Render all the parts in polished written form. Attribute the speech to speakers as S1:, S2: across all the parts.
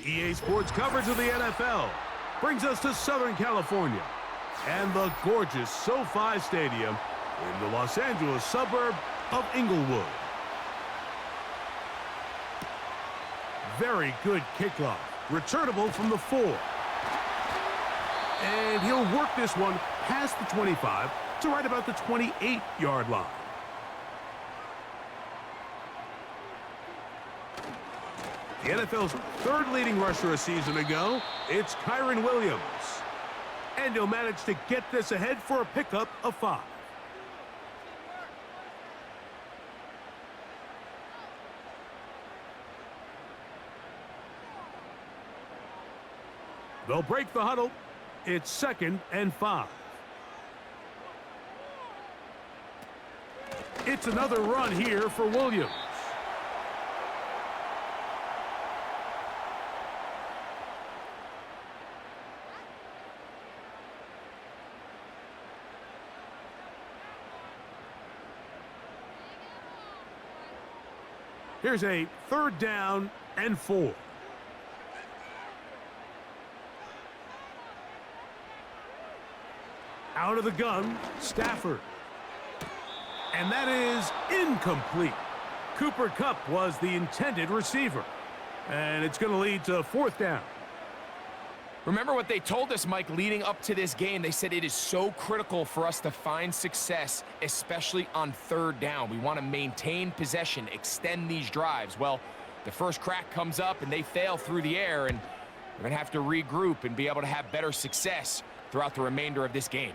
S1: EA Sports coverage of the NFL brings us to Southern California and the gorgeous SoFi Stadium in the Los Angeles suburb of Inglewood. Very good kickoff, returnable from the 4. And he'll work this one past the 25 to right about the 28-yard line. The NFL's third leading rusher a season ago, it's Kyren Williams. And he'll manage to get this ahead for a pickup of 5. They'll break the huddle. It's 2nd and 5. It's another run here for Williams. Here's a 3rd down and 4. Out of the gun, Stafford. And that is incomplete. Cooper Kupp was the intended receiver. And it's going to lead to 4th down.
S2: Remember what they told us, Mike, leading up to this game. They said it is so critical for us to find success, especially on 3rd down. We want to maintain possession, extend these drives. Well, the first crack comes up and they fail through the air, and we're going to have to regroup and be able to have better success throughout the remainder of this game.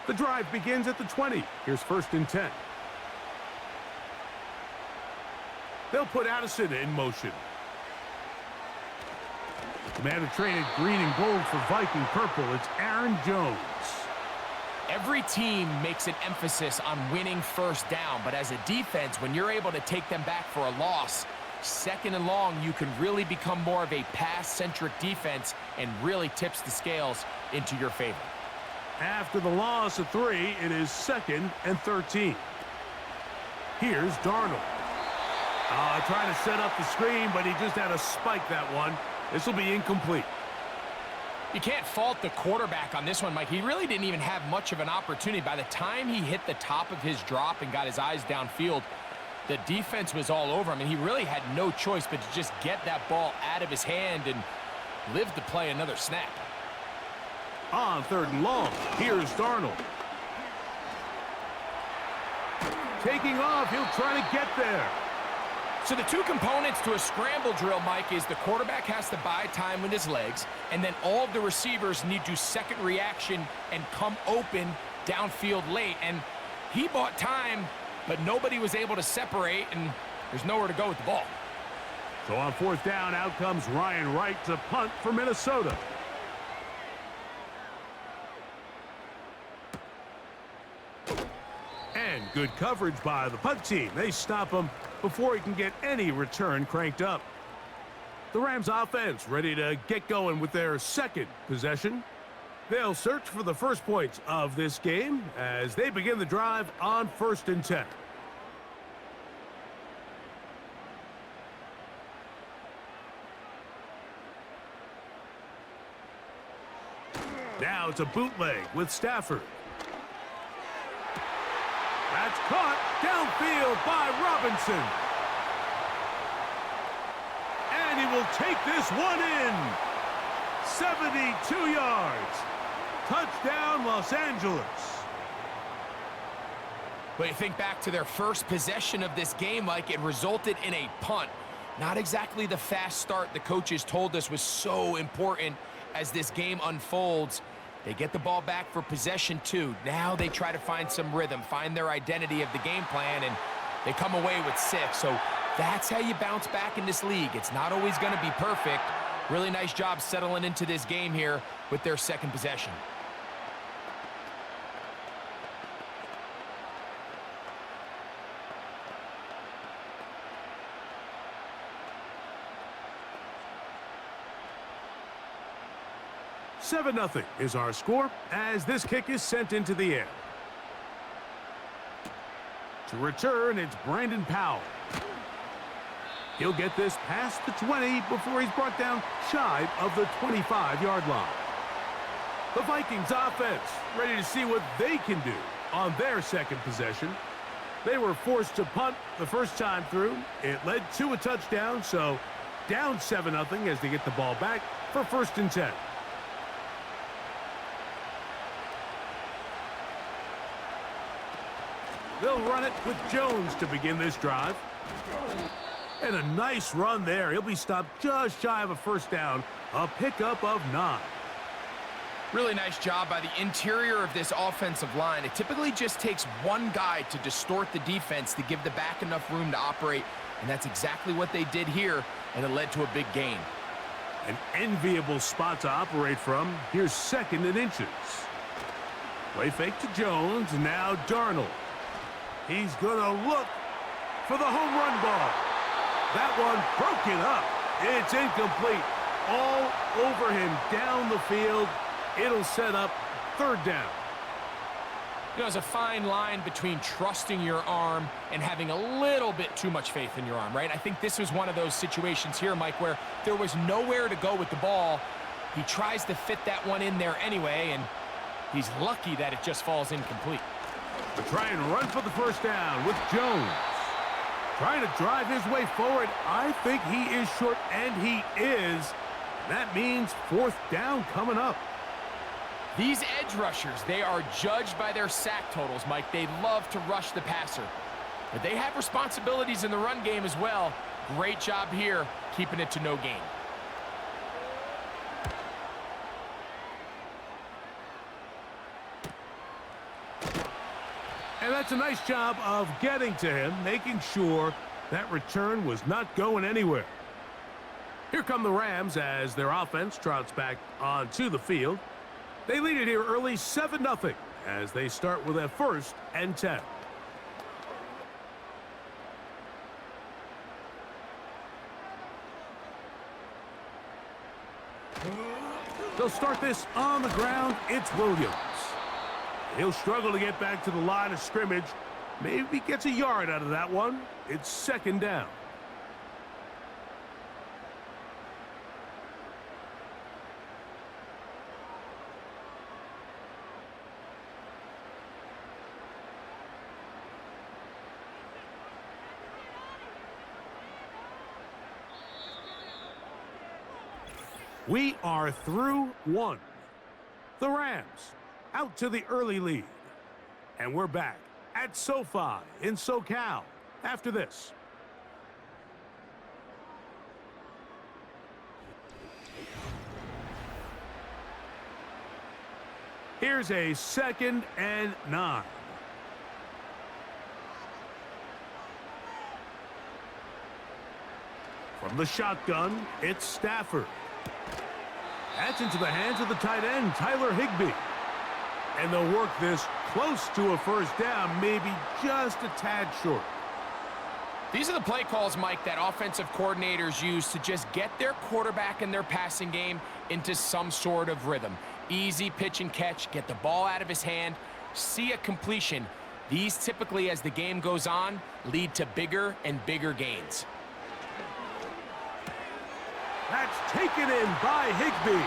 S1: The drive begins at the 20. Here's 1st and 10. They'll put Addison in motion. The man who traded green and gold for Viking purple, it's Aaron Jones.
S2: Every team makes an emphasis on winning 1st down, but as a defense, when you're able to take them back for a loss, 2nd and long, you can really become more of a pass-centric defense and really tips the scales into your favor.
S1: After the loss of 3, it is 2nd and 13. Here's Darnold. Trying to set up the screen, but he just had to spike that one. This will be incomplete.
S2: You can't fault the quarterback on this one, Mike. He really didn't even have much of an opportunity. By the time he hit the top of his drop and got his eyes downfield, the defense was all over him, and he really had no choice but to just get that ball out of his hand and live to play another snap.
S1: On 3rd and long, here's Darnold. Taking off, he'll try to get there.
S2: So the 2 components to a scramble drill, Mike, is the quarterback has to buy time with his legs, and then all of the receivers need to second reaction and come open downfield late. And he bought time, but nobody was able to separate, and there's nowhere to go with the ball.
S1: So on 4th down, out comes Ryan Wright to punt for Minnesota. And good coverage by the punt team. They stop him before he can get any return cranked up. The Rams offense ready to get going with their 2nd possession. They'll search for the first points of this game as they begin the drive on 1st and 10. Now it's a bootleg with Stafford. That's caught downfield by Robinson. And he will take this one in. 72 yards. Touchdown, Los Angeles.
S2: But you think back to their first possession of this game, like it resulted in a punt. Not exactly the fast start the coaches told us was so important as this game unfolds. They get the ball back for possession 2. Now they try to find some rhythm, find their identity of the game plan, and they come away with 6. So that's how you bounce back in this league. It's not always going to be perfect. Really nice job settling into this game here with their 2nd possession.
S1: 7-0 is our score as this kick is sent into the air. To return, it's Brandon Powell. He'll get this past the 20 before he's brought down shy of the 25-yard line. The Vikings offense ready to see what they can do on their second possession. They were forced to punt the first time through. It led to a touchdown, so down 7-0 as they get the ball back for 1st and 10. They'll run it with Jones to begin this drive. And a nice run there. He'll be stopped just shy of a 1st down. A pickup of 9.
S2: Really nice job by the interior of this offensive line. It typically just takes one guy to distort the defense to give the back enough room to operate, and that's exactly what they did here, and it led to a big gain.
S1: An enviable spot to operate from. Here's 2nd and inches. Play fake to Jones, and now Darnold. He's going to look for the home run ball. That one broken up. It's incomplete. All over him down the field. It'll set up 3rd down.
S2: You know, there's a fine line between trusting your arm and having a little bit too much faith in your arm, right? I think this was one of those situations here, Mike, where there was nowhere to go with the ball. He tries to fit that one in there anyway, and he's lucky that it just falls incomplete.
S1: They try and run for the 1st down with Jones. Trying to drive his way forward. I think he is short, and he is. That means 4th down coming up.
S2: These edge rushers, they are judged by their sack totals, Mike. They love to rush the passer. But they have responsibilities in the run game as well. Great job here, keeping it to no gain.
S1: And that's a nice job of getting to him, making sure that return was not going anywhere. Here come the Rams as their offense trots back onto the field. They lead it here early 7-0 as they start with a 1st and 10. They'll start this on the ground. It's Williams. He'll struggle to get back to the line of scrimmage. Maybe gets a yard out of that one. It's 2nd down. We are through 1. The Rams out to the early lead. And we're back at SoFi in SoCal after this. Here's a 2nd and 9. From the shotgun, it's Stafford. That's into the hands of the tight end, Tyler Higbee. And they'll work this close to a 1st down, maybe just a tad short.
S2: These are the play calls, Mike, that offensive coordinators use to just get their quarterback and their passing game into some sort of rhythm. Easy pitch and catch, get the ball out of his hand, see a completion. These typically, as the game goes on, lead to bigger and bigger gains.
S1: That's taken in by Higbee.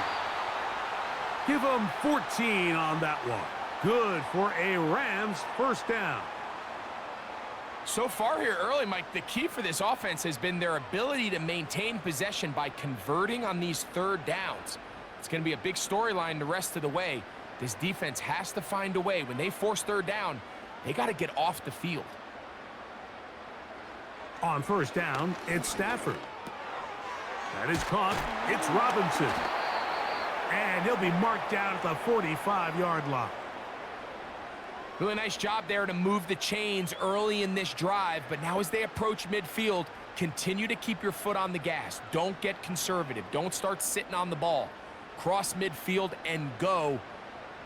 S1: Give him 14 on that one. Good for a Rams 1st down.
S2: So far here early, Mike, the key for this offense has been their ability to maintain possession by converting on these 3rd downs. It's going to be a big storyline the rest of the way. This defense has to find a way. When they force 3rd down, they got to get off the field.
S1: On 1st down, it's Stafford. That is caught. It's Robinson. And he'll be marked down at the 45-yard line.
S2: Really nice job there to move the chains early in this drive, but now as they approach midfield, continue to keep your foot on the gas. Don't get conservative. Don't start sitting on the ball. Cross midfield and go.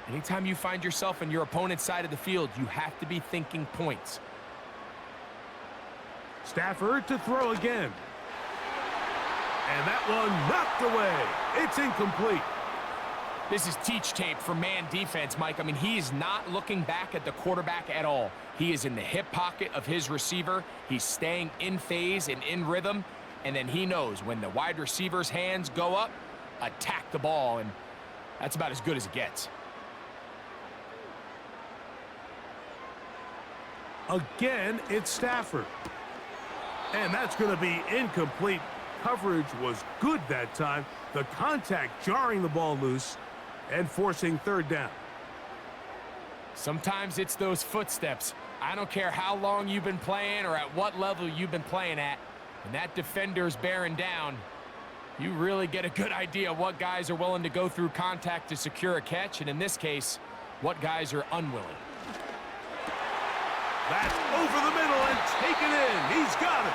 S2: Anytime you find yourself on your opponent's side of the field, you have to be thinking points.
S1: Stafford to throw again. And that one knocked away. It's incomplete.
S2: This is teach tape for man defense, Mike. I mean, he is not looking back at the quarterback at all. He is in the hip pocket of his receiver. He's staying in phase and in rhythm. And then he knows when the wide receiver's hands go up, attack the ball. And that's about as good as it gets.
S1: Again, it's Stafford. And that's going to be incomplete. Coverage was good that time. The contact jarring the ball loose and forcing third down.
S2: Sometimes it's those footsteps. I don't care how long you've been playing or at what level you've been playing at. When that defender's bearing down, you really get a good idea what guys are willing to go through contact to secure a catch, and in this case, what guys are unwilling.
S1: That's over the middle and taken in. He's got it.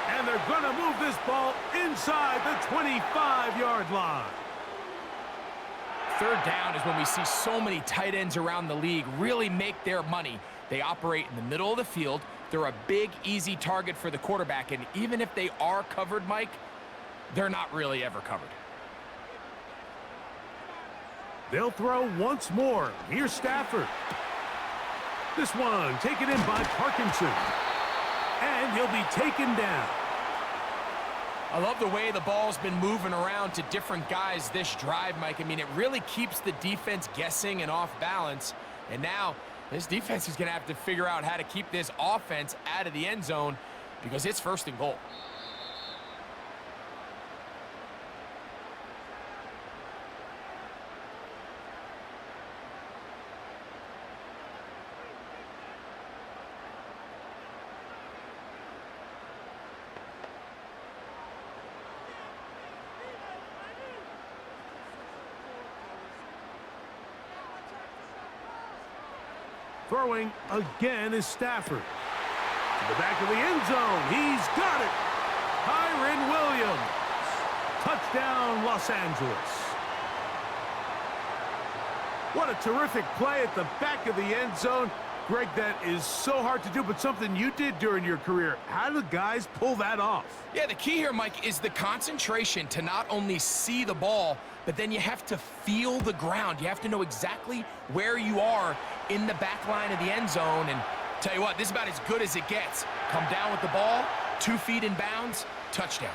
S1: And they're going to move this ball inside the 25-yard line.
S2: Third down is when we see so many tight ends around the league really make their money. They operate in the middle of the field. They're a big, easy target for the quarterback. And even if they are covered, Mike, they're not really ever covered.
S1: They'll throw once more. Here's Stafford. This one taken in by Parkinson. And he'll be taken down.
S2: I love the way the ball's been moving around to different guys this drive, Mike. I mean, it really keeps the defense guessing and off balance. And now this defense is going to have to figure out how to keep this offense out of the end zone because it's first and goal.
S1: Throwing again is Stafford. To the back of the end zone. He's got it. Kyren Williams. Touchdown, Los Angeles. What a terrific play at the back of the end zone. Greg, that is so hard to do, but something you did during your career. How do guys pull that off?
S2: Yeah, the key here, Mike, is the concentration to not only see the ball, but then you have to feel the ground. You have to know exactly where you are in the back line of the end zone. And tell you what, this is about as good as it gets. Come down with the ball, 2 feet in bounds, touchdown.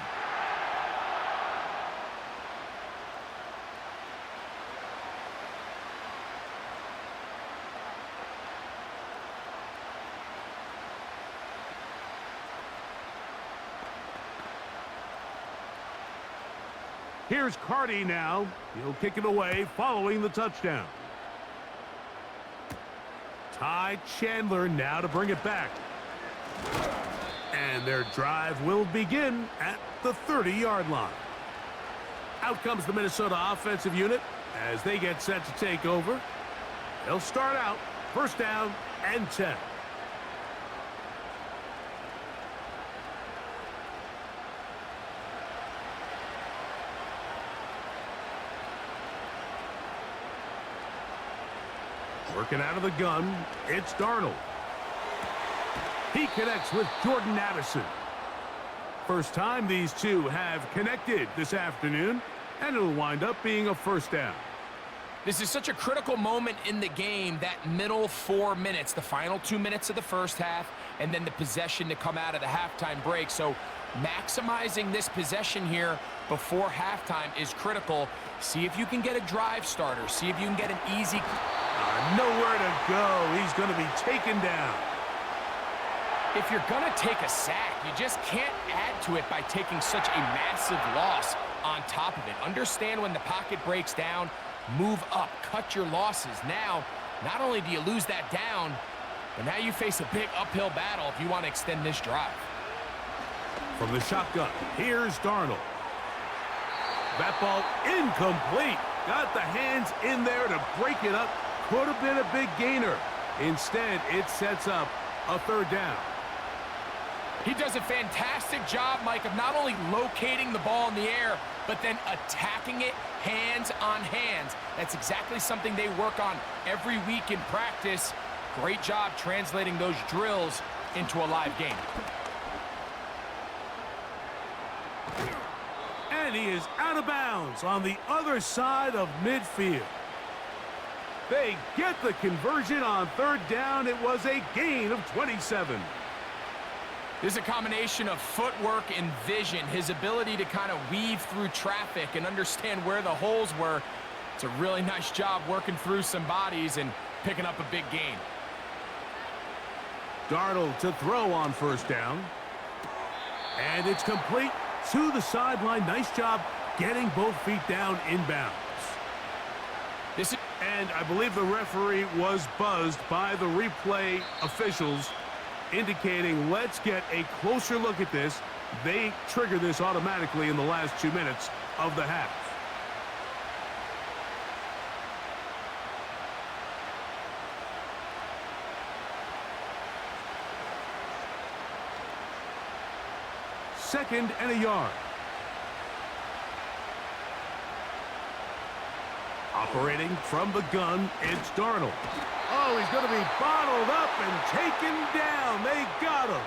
S1: Here's Carty now. He'll kick it away following the touchdown. Ty Chandler now to bring it back. And their drive will begin at the 30-yard line. Out comes the Minnesota offensive unit as they get set to take over. They'll start out first down and 10. Working out of the gun, it's Darnold. He connects with Jordan Addison. First time these two have connected this afternoon, and it'll wind up being a first down.
S2: This is such a critical moment in the game, that middle 4 minutes, the final 2 minutes of the first half, and then the possession to come out of the halftime break. So maximizing this possession here before halftime is critical. See if you can get a drive starter. See if you can get an easy...
S1: Nowhere to go. He's going to be taken down.
S2: If you're going to take a sack, you just can't add to it by taking such a massive loss on top of it. Understand when the pocket breaks down, move up, cut your losses. Now, not only do you lose that down, but now you face a big uphill battle if you want to extend this drive.
S1: From the shotgun, here's Darnold. That ball incomplete. Got the hands in there to break it up. Could have been a big gainer. Instead, it sets up a third down.
S2: He does a fantastic job, Mike, of not only locating the ball in the air, but then attacking it hands on hands. That's exactly something they work on every week in practice. Great job translating those drills into a live game.
S1: And And he is out of bounds on the other side of midfield. They get the conversion on third down. It was a gain of 27.
S2: This is a combination of footwork and vision, his ability to kind of weave through traffic and understand where the holes were. It's a really nice job working through some bodies and picking up a big gain.
S1: Darnold to throw on first down. And it's complete to the sideline. Nice job getting both feet down inbounds. And I believe the referee was buzzed by the replay officials, indicating let's get a closer look at this. They trigger this automatically in the last 2 minutes of the half. Second and a yard. Operating from the gun, it's Darnold. Oh, he's going to be bottled up and taken down. They got him.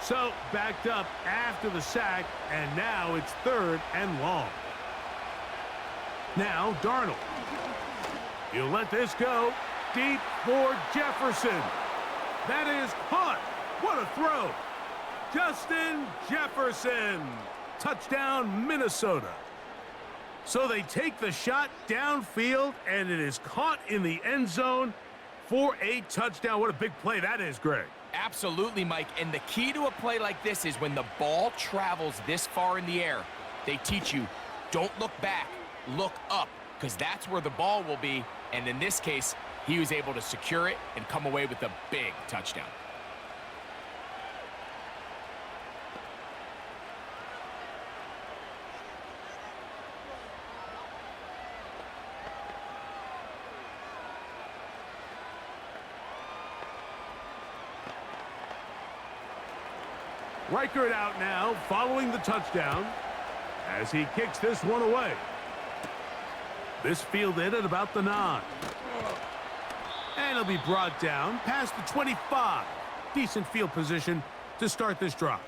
S1: So, backed up after the sack, and now it's third and long. Now, Darnold. He'll let this go deep for Jefferson. That is caught. What a throw. Justin Jefferson. Touchdown, Minnesota. So they take the shot downfield, and it is caught in the end zone for a touchdown. What a big play that is, Greg.
S2: Absolutely, Mike. And the key to a play like this is when the ball travels this far in the air, they teach you, don't look back, look up, because that's where the ball will be. And in this case, he was able to secure it and come away with a big touchdown.
S1: Reichert out now, following the touchdown, as he kicks this one away. This fielded at about the 9. And he'll be brought down past the 25. Decent field position to start this drive.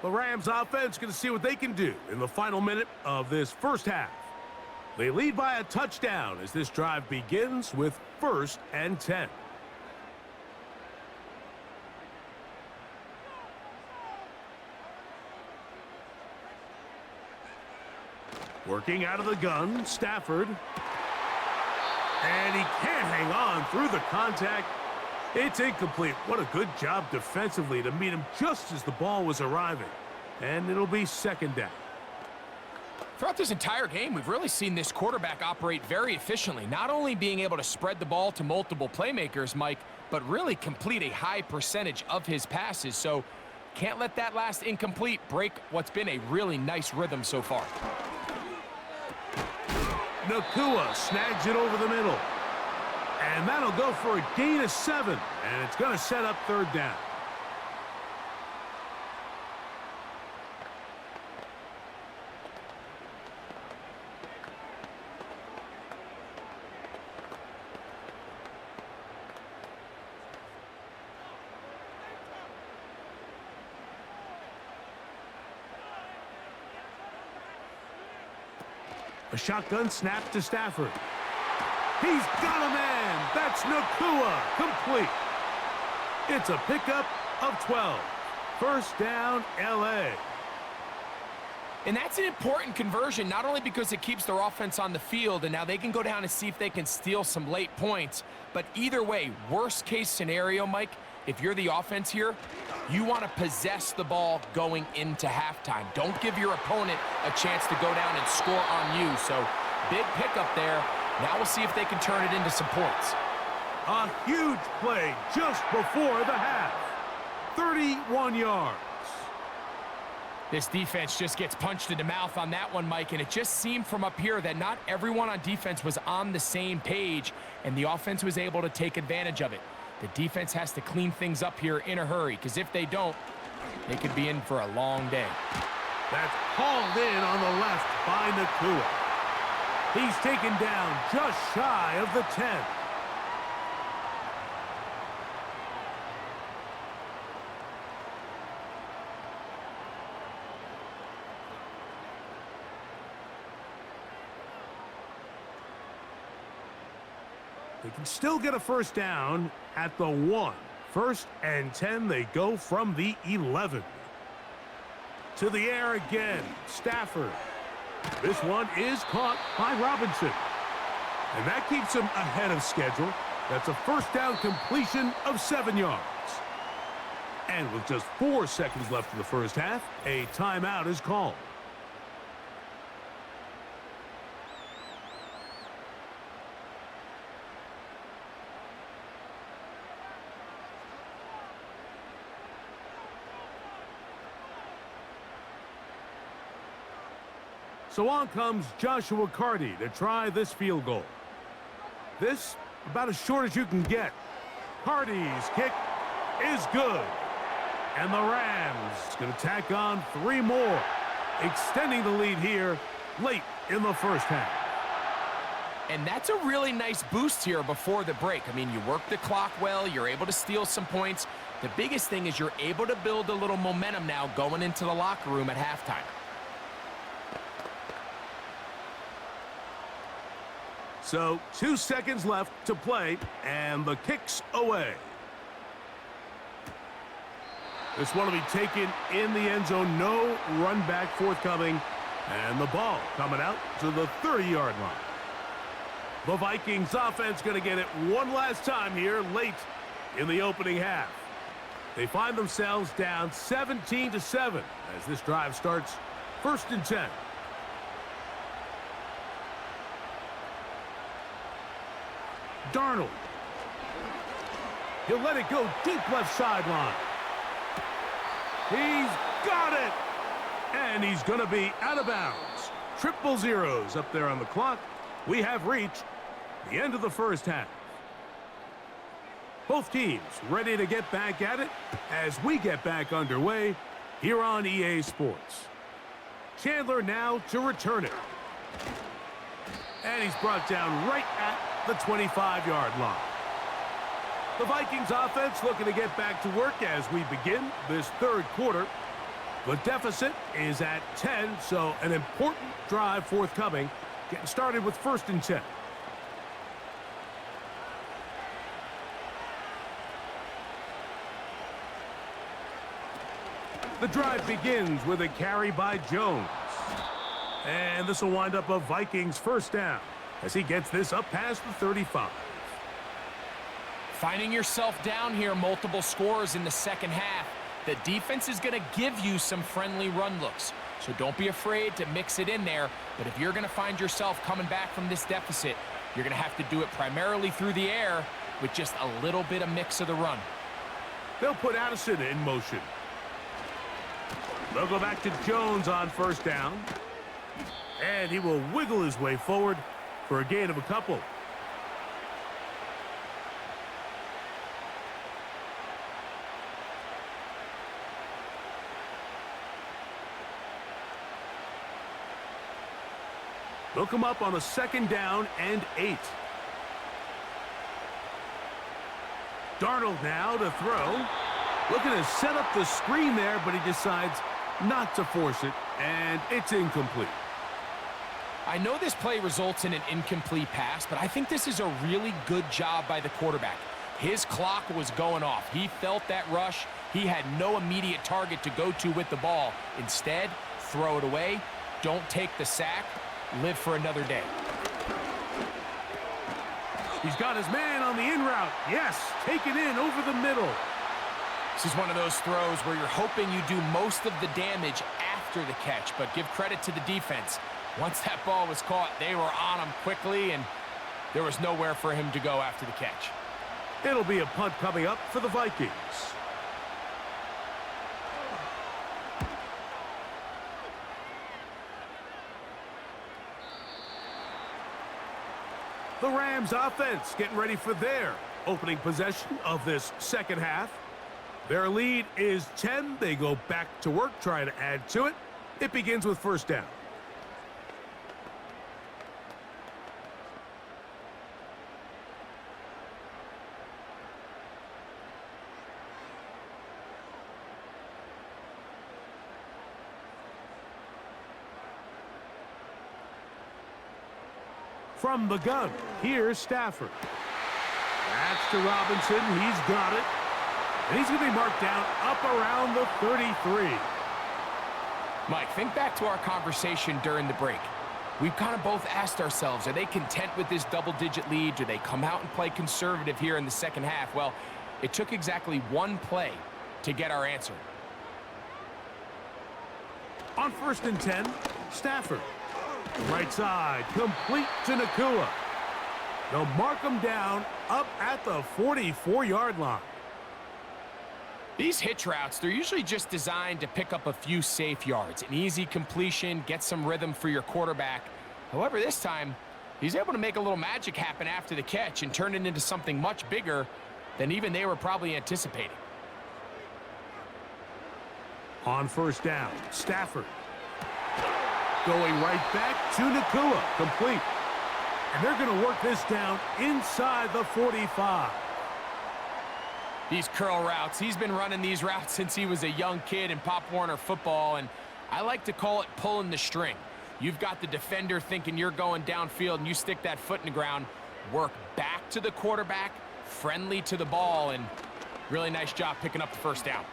S1: The Rams offense going to see what they can do in the final minute of this first half. They lead by a touchdown as this drive begins with 1st and 10. Working out of the gun, Stafford. And he can't hang on through the contact. It's incomplete. What a good job defensively to meet him just as the ball was arriving. And it'll be second down.
S2: Throughout this entire game, we've really seen this quarterback operate very efficiently, not only being able to spread the ball to multiple playmakers, Mike, but really complete a high percentage of his passes. So can't let that last incomplete break what's been a really nice rhythm so far.
S1: Nakua snags it over the middle. And that'll go for a gain of 7. And it's going to set up third down. A shotgun snap to Stafford. He's got a man. That's Nakua. Complete. It's a pickup of 12. First down, L.A.
S2: And that's an important conversion, not only because it keeps their offense on the field, and now they can go down and see if they can steal some late points. But either way, worst case scenario, Mike, if you're the offense here, you want to possess the ball going into halftime. Don't give your opponent a chance to go down and score on you. So big pickup there. Now we'll see if they can turn it into some points.
S1: A huge play just before the half. 31 yards.
S2: This defense just gets punched in the mouth on that one, Mike, and it just seemed from up here that not everyone on defense was on the same page, and the offense was able to take advantage of it. The defense has to clean things up here in a hurry, because if they don't, they could be in for a long day.
S1: That's hauled in on the left by Nakua. He's taken down just shy of the 10. They can still get a first down at the 1. 1st and 10, they go from the 11. To the air again, Stafford. This one is caught by Robinson. And that keeps him ahead of schedule. That's a first down completion of 7 yards. And with just 4 seconds left in the first half, a timeout is called. So on comes Joshua Carty to try this field goal. This, about as short as you can get. Carty's kick is good. And the Rams going to tack on 3 more, extending the lead here late in the first half.
S2: And that's a really nice boost here before the break. I mean, you work the clock well, you're able to steal some points. The biggest thing is you're able to build a little momentum now going into the locker room at halftime.
S1: So 2 seconds left to play, and the kick's away. This one will be taken in the end zone. No run back forthcoming, and the ball coming out to the 30-yard line. The Vikings offense going to get it one last time here late in the opening half. They find themselves down 17-7 as this drive starts 1st and 10. Darnold. He'll let it go deep left sideline. He's got it. And he's going to be out of bounds. 000 up there on the clock. We have reached the end of the first half. Both teams ready to get back at it as we get back underway here on EA Sports. Chandler now to return it. And he's brought down right at the 25-yard line. The Vikings offense looking to get back to work as we begin this 3rd quarter. The deficit is at 10, so an important drive forthcoming. Getting started with 1st and 10. The drive begins with a carry by Jones. And this will wind up a Vikings first down as he gets this up past the 35.
S2: Finding yourself down here, multiple scores in the second half. The defense is going to give you some friendly run looks. So don't be afraid to mix it in there. But if you're going to find yourself coming back from this deficit, you're going to have to do it primarily through the air with just a little bit of mix of the run.
S1: They'll put Addison in motion. They'll go back to Jones on first down. And he will wiggle his way forward for a gain of a couple. They'll come up on a 2nd down and 8. Darnold now to throw. Looking to set up the screen there, but he decides not to force it, and it's incomplete.
S2: I know this play results in an incomplete pass, but I think this is a really good job by the quarterback. His clock was going off. He felt that rush. He had no immediate target to go to with the ball. Instead, throw it away. Don't take the sack. Live for another day.
S1: He's got his man on the in route. Yes, take it in over the middle.
S2: This is one of those throws where you're hoping you do most of the damage after the catch, but give credit to the defense. Once that ball was caught, they were on him quickly, and there was nowhere for him to go after the catch.
S1: It'll be a punt coming up for the Vikings. The Rams offense getting ready for their opening possession of this second half. Their lead is 10. They go back to work, trying to add to it. It begins with first down. From the gun, here's Stafford. That's to Robinson. He's got it. And he's going to be marked down up around the 33.
S2: Mike, think back to our conversation during the break. We've kind of both asked ourselves, are they content with this double-digit lead? Do they come out and play conservative here in the second half? Well, it took exactly one play to get our answer.
S1: On first and 10, Stafford. Right side, complete to Nakua. They'll mark him down up at the 44-yard line.
S2: These hitch routes, they're usually just designed to pick up a few safe yards. An easy completion, get some rhythm for your quarterback. However, this time, he's able to make a little magic happen after the catch and turn it into something much bigger than even they were probably anticipating.
S1: On first down, Stafford. Going right back to Nakua, complete. And they're going to work this down inside the 45.
S2: These curl routes, he's been running these routes since he was a young kid in Pop Warner football, and I like to call it pulling the string. You've got the defender thinking you're going downfield, and you stick that foot in the ground, work back to the quarterback, friendly to the ball, and really nice job picking up the first down.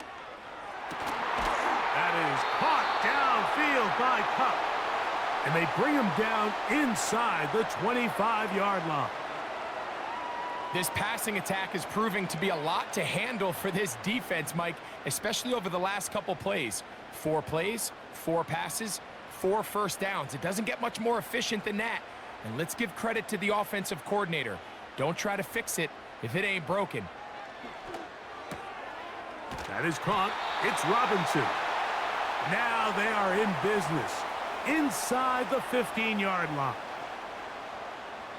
S1: That is caught downfield by Cup. And they bring him down inside the 25-yard line.
S2: This passing attack is proving to be a lot to handle for this defense, Mike, especially over the last couple plays. 4 plays, 4 passes, 4 first downs. It doesn't get much more efficient than that. And let's give credit to the offensive coordinator. Don't try to fix it if it ain't broken.
S1: That is caught. It's Robinson. Now they are in business inside the 15-yard line.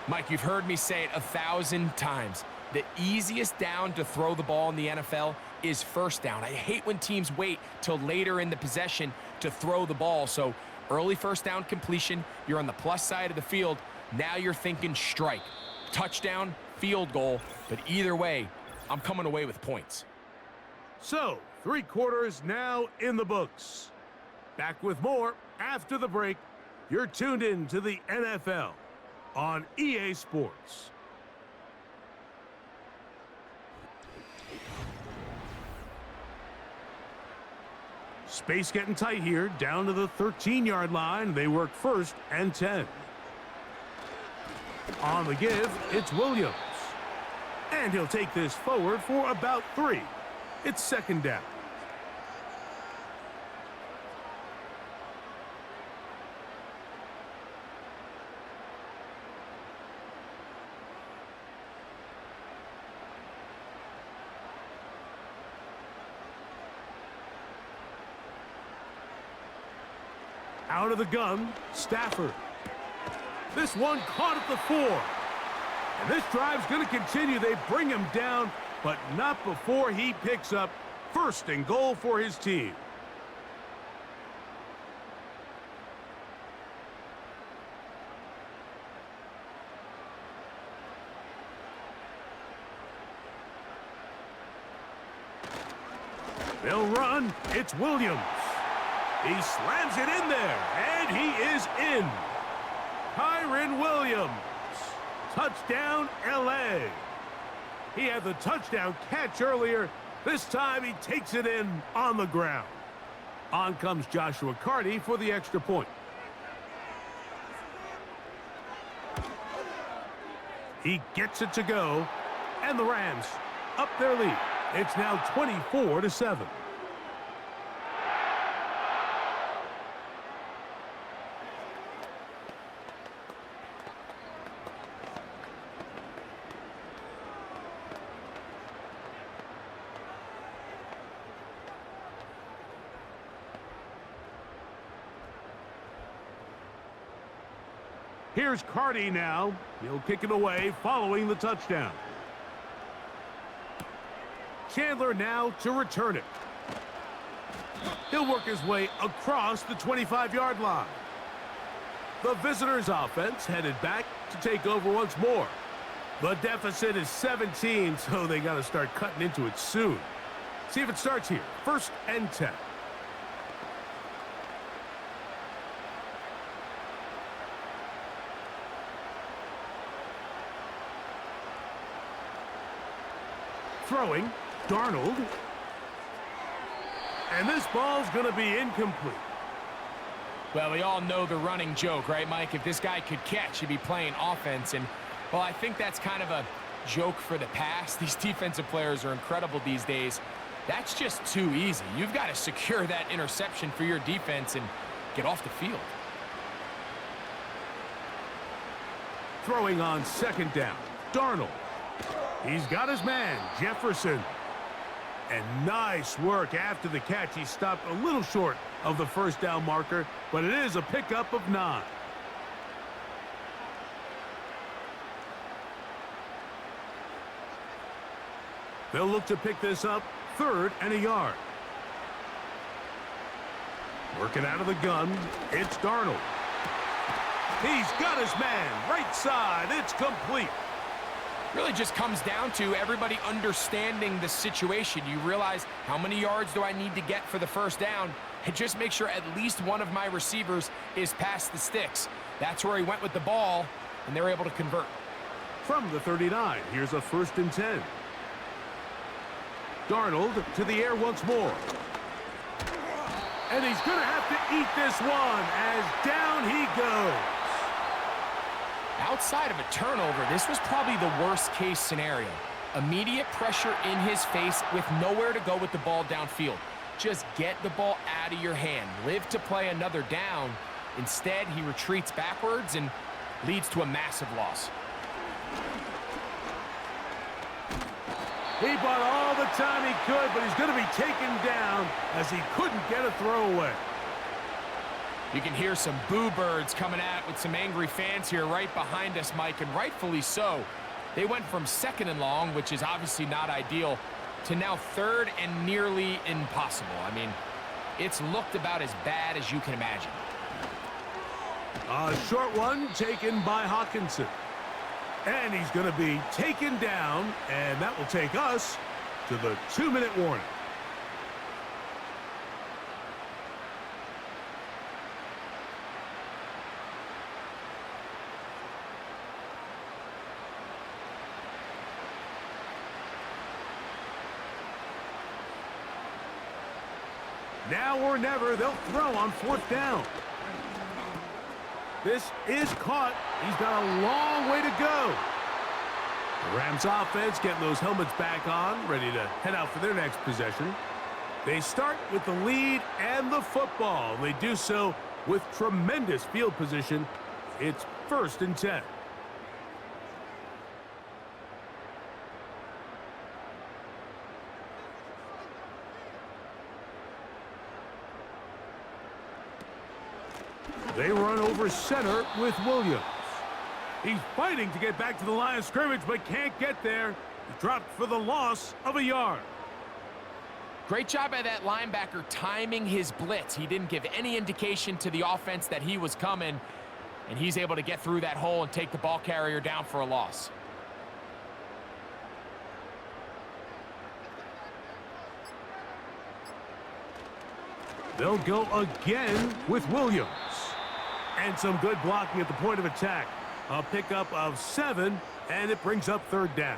S2: Mike, you've heard me say it 1,000 times. The easiest down to throw the ball in the NFL is first down. I hate when teams wait till later in the possession to throw the ball. So early first down completion, you're on the plus side of the field. Now you're thinking strike, touchdown, field goal. But either way, I'm coming away with points.
S1: So, 3 quarters now in the books. Back with more after the break. You're tuned in to the NFL on EA Sports. Space getting tight here, down to the 13-yard line. They work first and 10. On the give, it's Williams. And he'll take this forward for about 3. It's second down. Out of the gun, Stafford. This one caught at the 4. And this drive's going to continue. They bring him down, but not before he picks up first and goal for his team. They'll run. It's Williams. He slams it in there, and he is in. Kyren Williams. Touchdown, L.A. He had the touchdown catch earlier. This time he takes it in on the ground. On comes Joshua Carty for the extra point. He gets it to go, and the Rams up their lead. It's now 24-7. Here's Carty now. He'll kick it away following the touchdown. Chandler now to return it. He'll work his way across the 25-yard line. The visitors' offense headed back to take over once more. The deficit is 17, so they got to start cutting into it soon. See if it starts here. 1st and 10. Throwing, Darnold. And this ball's going to be incomplete.
S2: Well, we all know the running joke, right, Mike? If this guy could catch, he'd be playing offense. And, well, I think that's kind of a joke for the past. These defensive players are incredible these days. That's just too easy. You've got to secure that interception for your defense and get off the field.
S1: Throwing on 2nd down, Darnold. He's got his man, Jefferson. And nice work after the catch. He stopped a little short of the 1st down marker, but it is a pickup of 9. They'll look to pick this up 3rd and a yard. Working out of the gun, it's Darnold. He's got his man, right side. It's complete.
S2: Really just comes down to everybody understanding the situation. You realize, how many yards do I need to get for the 1st down? And just make sure at least one of my receivers is past the sticks. That's where he went with the ball, and they're able to convert.
S1: From the 39, here's a 1st and 10. Darnold to the air once more. And he's going to have to eat this one as down he goes.
S2: Outside of a turnover, this was probably the worst-case scenario. Immediate pressure in his face with nowhere to go with the ball downfield. Just get the ball out of your hand. Live to play another down. Instead, he retreats backwards and leads to a massive loss.
S1: He bought all the time he could, but he's going to be taken down as he couldn't get a throwaway.
S2: You can hear some boo birds coming out with some angry fans here right behind us, Mike, and rightfully so. They went from 2nd and long, which is obviously not ideal, to now 3rd and nearly impossible. I mean, it's looked about as bad as you can imagine.
S1: A short one taken by Hawkinson. And he's going to be taken down, and that will take us to the 2-minute warning. Now or never, they'll throw on 4th down. This is caught. He's got a long way to go. The Rams offense getting those helmets back on, ready to head out for their next possession. They start with the lead and the football. They do so with tremendous field position. It's 1st and 10. They run over center with Williams. He's fighting to get back to the line of scrimmage, but can't get there. He dropped for the loss of a yard.
S2: Great job by that linebacker timing his blitz. He didn't give any indication to the offense that he was coming, and he's able to get through that hole and take the ball carrier down for a loss.
S1: They'll go again with Williams. And some good blocking at the point of attack. A pickup of 7, and it brings up 3rd down.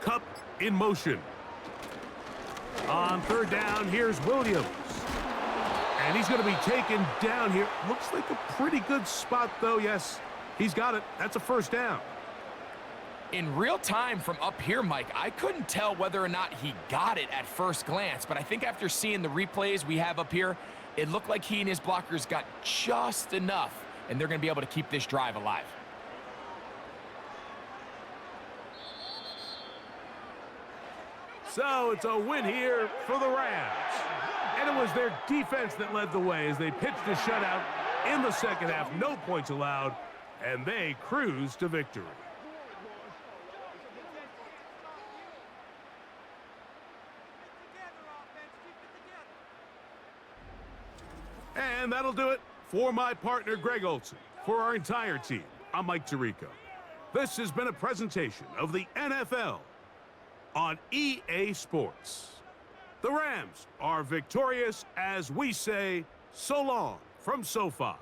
S1: Cup in motion. On 3rd down, here's Williams. And he's going to be taken down here. Looks like a pretty good spot, though. Yes, he's got it. That's a 1st down.
S2: In real time from up here, Mike, I couldn't tell whether or not he got it at first glance, but I think after seeing the replays we have up here, it looked like he and his blockers got just enough, and they're going to be able to keep this drive alive.
S1: So it's a win here for the Rams. And it was their defense that led the way as they pitched a shutout in the second half. No points allowed, and they cruised to victory. And that'll do it for my partner, Greg Olson. For our entire team, I'm Mike Tirico. This has been a presentation of the NFL on EA Sports. The Rams are victorious as we say so long from SoFi.